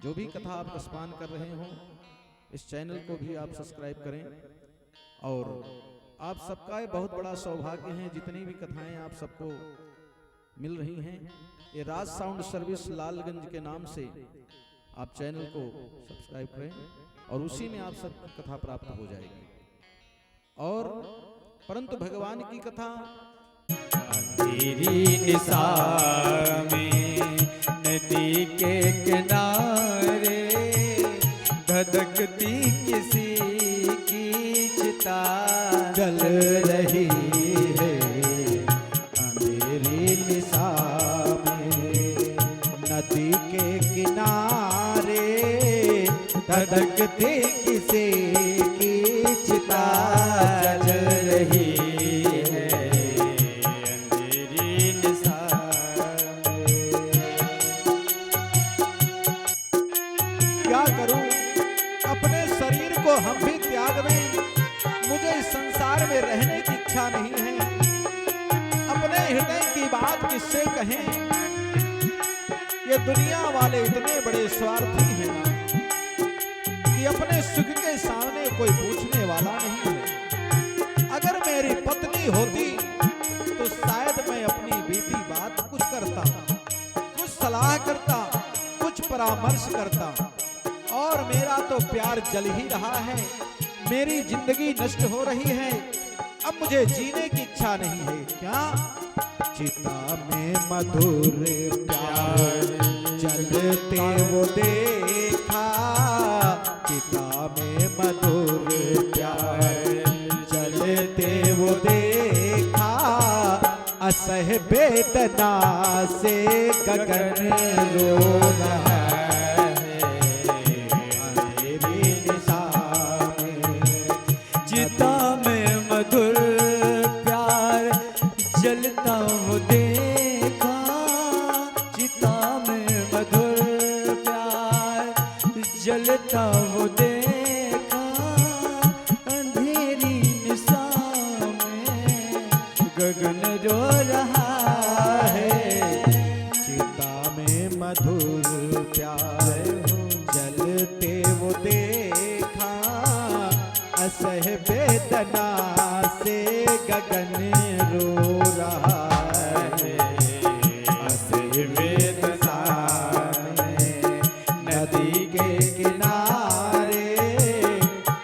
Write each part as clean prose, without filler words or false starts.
जो भी कथा आप रसपान कर रहे हो इस चैनल को भी आप सब्सक्राइब करें। और आप सबका ये बहुत बड़ा सौभाग्य है, जितनी भी कथाएं आप सबको मिल रही हैं, ये राज साउंड सर्विस लालगंज के नाम से आप चैनल को सब्सक्राइब करें और उसी में आप सब कथा प्राप्त हो जाएगी। और परंतु भगवान की कथा तेरी निशा में नदी के किनारे धधकती किसी की चिता जल रही है। मेरी निशा में नदी के किनारे धधकती किसी की चिता जल रही है। अंधेरी निशा में क्या करूं, अपने शरीर को हम भी त्याग दें, मुझे इस संसार में रहने की इच्छा नहीं है। अपने हृदय की बात किससे कहें, ये दुनिया वाले इतने बड़े स्वार्थी हैं ना कि अपने सुख के सामने कोई पूछने वाला नहीं है। अगर मेरी पत्नी होती तो शायद मैं अपनी बीती बात कुछ करता, कुछ सलाह करता, कुछ परामर्श करता। और मेरा तो प्यार जल ही रहा है, मेरी जिंदगी नष्ट हो रही है, अब मुझे जीने की इच्छा नहीं है। क्या चिता में मधुर प्यार जलते वो देखा, चिता में मधुर प्यार जलते वो देखा, असह वेदना से गगन रो रहा है। अंधेरी निशा में चिता में मधुर प्यार जलता वो देखा, चिता में मधुर प्यार जलता वो देखा, अंधेरी निशा में गगन रो रहा है। चिता में मधुर प्यार जलते वो देखा, असह वेदना से गगन रो रहा है। असह वेदना में नदी के किनारे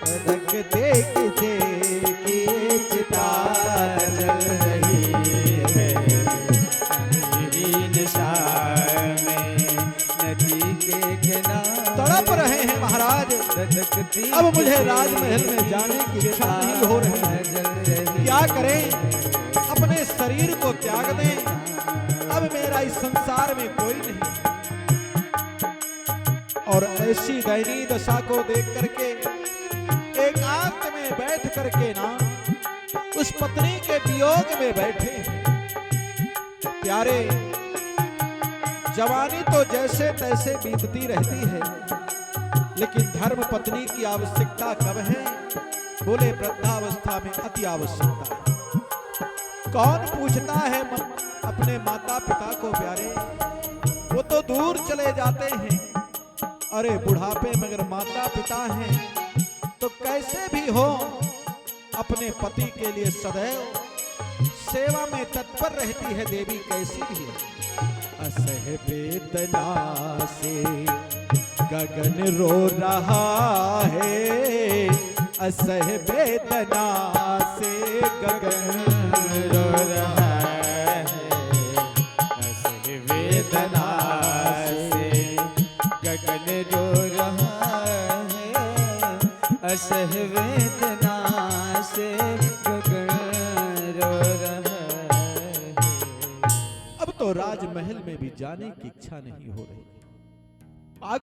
धधकते किसी की चिता जल रही है। अंधेरी निशा में नदी के किनारे तड़प रहे हैं महाराज, धधकती अब मुझे राजमहल में जाने की इच्छा नहीं हो रही है। क्या करें, अपने शरीर को त्याग दें, अब मेरा इस संसार में कोई नहीं। और ऐसी दयनीय दशा को देख करके एकांत में बैठ करके ना उस पत्नी के वियोग में बैठे। प्यारे, जवानी तो जैसे तैसे बीतती रहती है, लेकिन धर्म पत्नी की आवश्यकता कब है? बोले वृद्धावस्था में अति आवश्यकता है। कौन पूछता है अपने माता पिता को प्यारे, वो तो दूर चले जाते हैं। अरे बुढ़ापे में अगर माता पिता हैं तो कैसे भी हो अपने पति के लिए सदैव सेवा में तत्पर रहती है देवी, कैसी भी है। असह वेदना से गगन रो रहा है, असह वेदना से गगन रो रहा है। असह वेदना से गगन रो रहा है, असह वेदना से गगन रो रहा है। अब तो राजमहल में भी जाने की इच्छा नहीं हो रही।